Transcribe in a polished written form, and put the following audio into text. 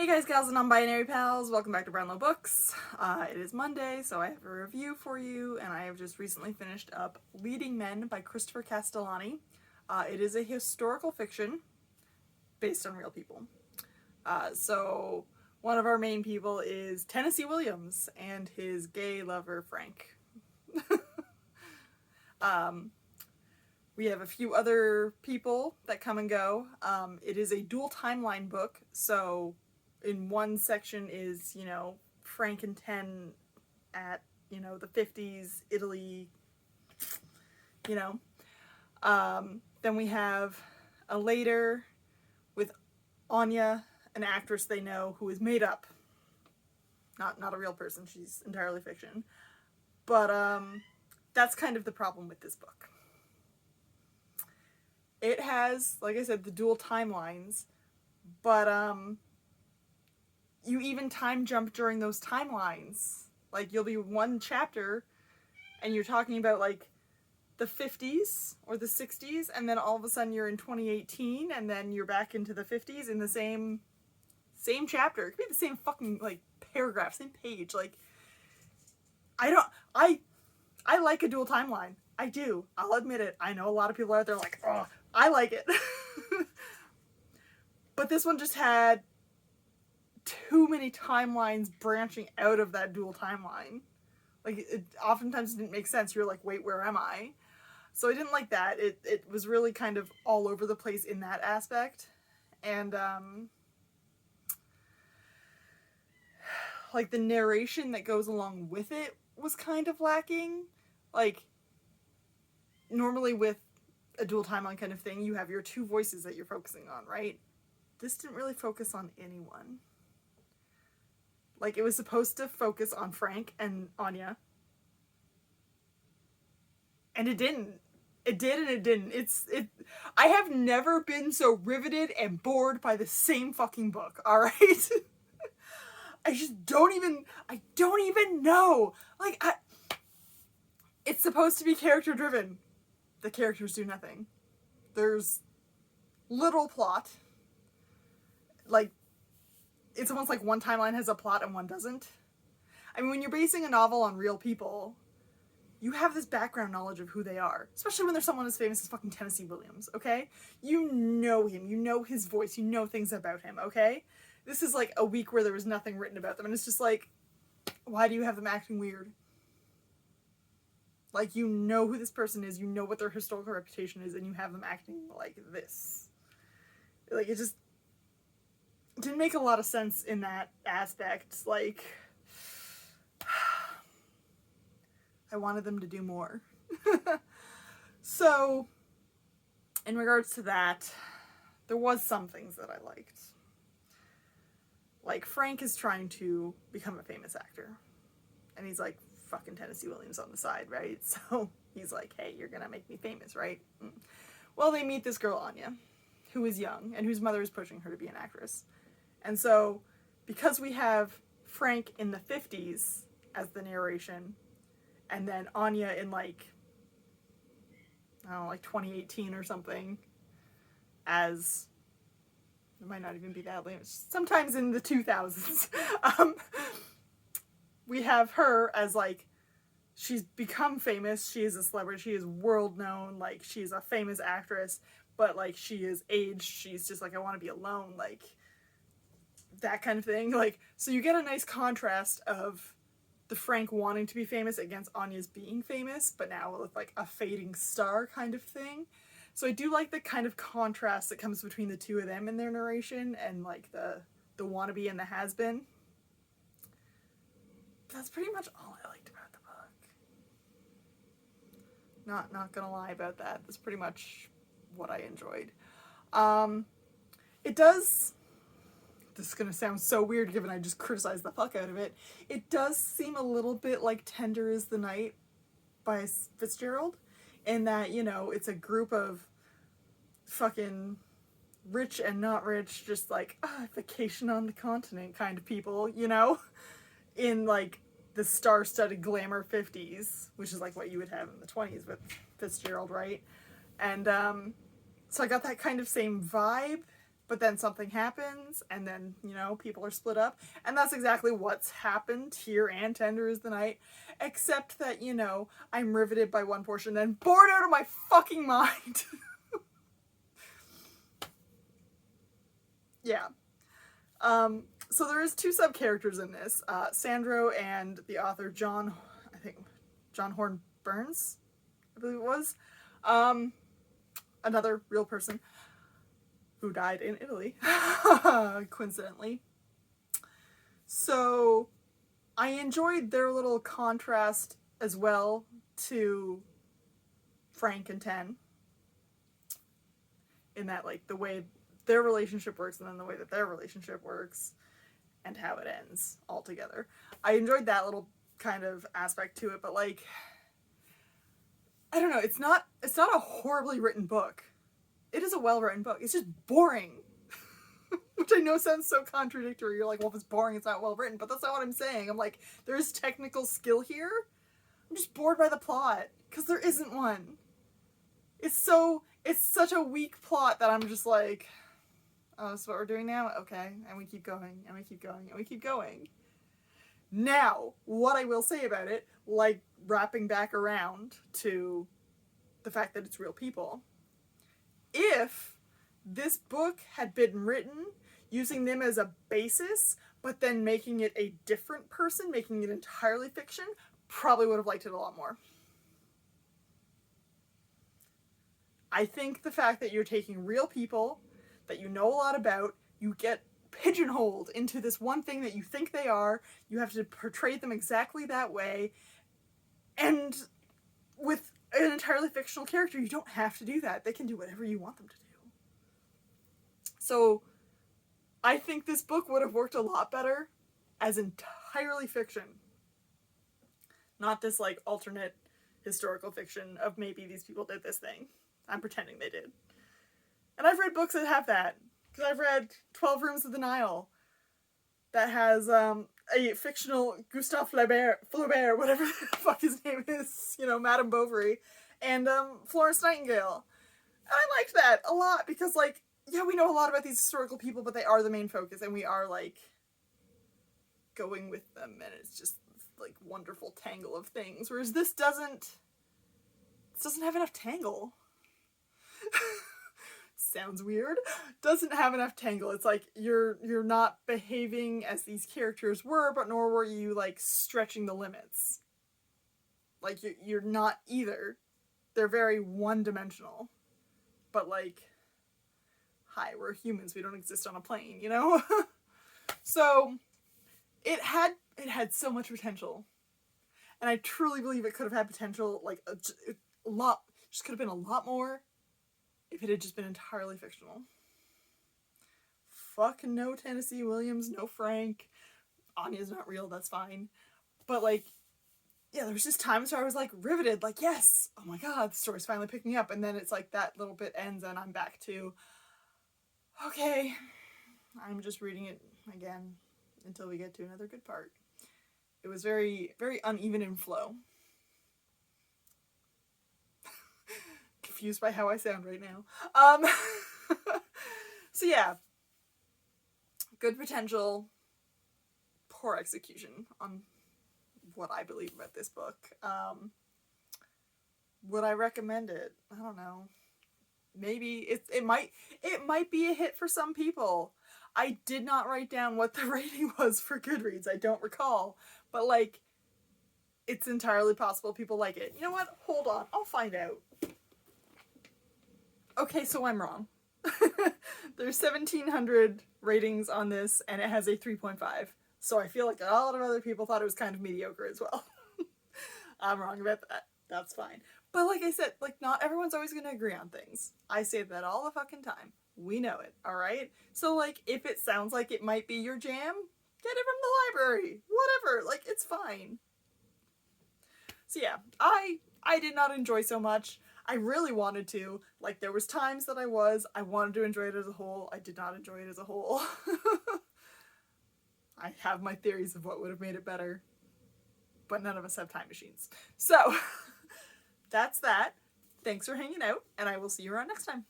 Hey guys, gals, and non-binary pals, welcome back to Brownlow Books. It is Monday, so I have a review for you, and I have just recently finished up Leading Men by Christopher Castellani. It is a historical fiction based on real people. So one of our main people is Tennessee Williams and his gay lover, Frank. We have a few other people that come and go. It is a dual timeline book, so in one section is, Frank and Ten at, the 50s, Italy, Then we have a later with Anya, an actress they know who is made up. Not a real person, she's entirely fiction. But that's kind of the problem with this book. It has, like I said, the dual timelines, but you even time jump during those timelines. Like, you'll be one chapter and you're talking about like the 50s or the 60s, and then all of a sudden you're in 2018, and then you're back into the 50s in the same chapter. It could be the same fucking like paragraph, same page. Like, I like a dual timeline. I do. I'll admit it. I know a lot of people out there like, oh, I like it. But this one just had too many timelines branching out of that dual timeline. Like, it oftentimes didn't make sense. You're like, wait, where am I? So I didn't like that. It was really kind of all over the place in that aspect. And like, the narration that goes along with it was kind of lacking. Like, normally with a dual timeline kind of thing, you have your two voices that you're focusing on, right? This didn't really focus on anyone. Like, it was supposed to focus on Frank and Anya. And it didn't. It did and it didn't. I have never been so riveted and bored by the same fucking book, alright? I don't even know. Like, it's supposed to be character driven. The characters do nothing. There's little plot. Like, it's almost like one timeline has a plot and one doesn't. I mean, when you're basing a novel on real people, you have this background knowledge of who they are. Especially when there's someone as famous as fucking Tennessee Williams, okay? You know him, you know his voice, you know things about him, okay? This is like a week where there was nothing written about them, and it's just like, why do you have them acting weird? Like, you know who this person is, you know what their historical reputation is, and you have them acting like this. Like, it just didn't make a lot of sense in that aspect. Like, I wanted them to do more. So, in regards to that, there was some things that I liked. Like, Frank is trying to become a famous actor. And he's like fucking Tennessee Williams on the side, right? So he's like, hey, you're gonna make me famous, right? Well, they meet this girl, Anya, who is young and whose mother is pushing her to be an actress. And so, because we have Frank in the 50s as the narration, and then Anya in like, I don't know, like 2018 or something, as, it might not even be that late, sometimes in the 2000s, we have her as like, she's become famous, she is a celebrity, she is world known, like, she's a famous actress, but like, she is aged, she's just like, I want to be alone, like, that kind of thing. Like, so you get a nice contrast of the Frank wanting to be famous against Anya's being famous, but now with like a fading star kind of thing. So I do like the kind of contrast that comes between the two of them in their narration, and like the wannabe and the has-been. That's pretty much all I liked about the book. Not gonna lie about that. That's pretty much what I enjoyed. It does, this is gonna sound so weird given I just criticized the fuck out of it, it does seem a little bit like Tender is the Night by Fitzgerald, in that, it's a group of fucking rich and not rich, just like, vacation on the continent kind of people, in like the star-studded glamour 50s, which is like what you would have in the 20s with Fitzgerald, right? And so I got that kind of same vibe, but then something happens, and then, you know, people are split up. And that's exactly what's happened here and Tender is the Night. Except that, you know, I'm riveted by one portion, then bored out of my fucking mind. Yeah. So there is 2 sub-characters in this. Sandro and the author John Horn Burns, I believe it was. Another real person who died in Italy, coincidentally. So I enjoyed their little contrast as well to Frank and Ten, in that, like, the way their relationship works and then the way that their relationship works and how it ends altogether. I enjoyed that little kind of aspect to it, but, like, I don't know, it's not a horribly written book. It is a well-written book. It's just boring. Which I know sounds so contradictory. You're like, well, if it's boring, it's not well-written. But that's not what I'm saying. I'm like, there's technical skill here. I'm just bored by the plot. Because there isn't one. It's such a weak plot that I'm just like, oh, that's what we're doing now? Okay. And we keep going, and we keep going, and we keep going. Now, what I will say about it, like wrapping back around to the fact that it's real people, if this book had been written using them as a basis, but then making it a different person, making it entirely fiction, probably would have liked it a lot more. I think the fact that you're taking real people that you know a lot about, you get pigeonholed into this one thing that you think they are, you have to portray them exactly that way, and with an entirely fictional character, you don't have to do that. They can do whatever you want them to do. So, I think this book would have worked a lot better as entirely fiction. Not this, like, alternate historical fiction of maybe these people did this thing. I'm pretending they did. And I've read books that have that. Because I've read 12 Rooms of the Nile that has a fictional Gustave Flaubert, whatever the fuck his name is, you know, Madame Bovary, and Florence Nightingale. And I liked that a lot because, like, yeah, we know a lot about these historical people, but they are the main focus, and we are, like, going with them, and it's just, like, wonderful tangle of things. Whereas this doesn't have enough tangle. Sounds weird. Doesn't have enough tangle. It's like you're not behaving as these characters were, but nor were you, like, stretching the limits. Like, you're not either. They're very one-dimensional. But, like, hi, we're humans. We don't exist on a plane, you know? So it had so much potential. And I truly believe it could have had potential, like, a lot, just could have been a lot more if it had just been entirely fictional. Fuck no Tennessee Williams, no Frank. Anya's not real, that's fine. But, like, yeah, there was just times where I was, like, riveted, like, yes, oh my god, the story's finally picking up, and then it's like that little bit ends and I'm back to, okay, I'm just reading it again until we get to another good part. It was very, very uneven in flow. Confused by how I sound right now. So yeah, good potential, poor execution on what I believe about this book. Would I recommend it? I don't know. Maybe it might be a hit for some people. I did not write down what the rating was for Goodreads. I don't recall, but, like, it's entirely possible people like it. You know what? Hold on, I'll find out. Okay, so I'm wrong. There's 1,700 ratings on this, and it has a 3.5. So I feel like a lot of other people thought it was kind of mediocre as well. I'm wrong about that. That's fine. But like I said, like, not everyone's always going to agree on things. I say that all the fucking time. We know it, alright? So, like, if it sounds like it might be your jam, get it from the library. Whatever. Like, it's fine. So yeah, I did not enjoy so much. I really wanted to. Like, there was times that I wanted to enjoy it as a whole. I did not enjoy it as a whole. I have my theories of what would have made it better, but none of us have time machines. So, that's that. Thanks for hanging out, and I will see you around next time.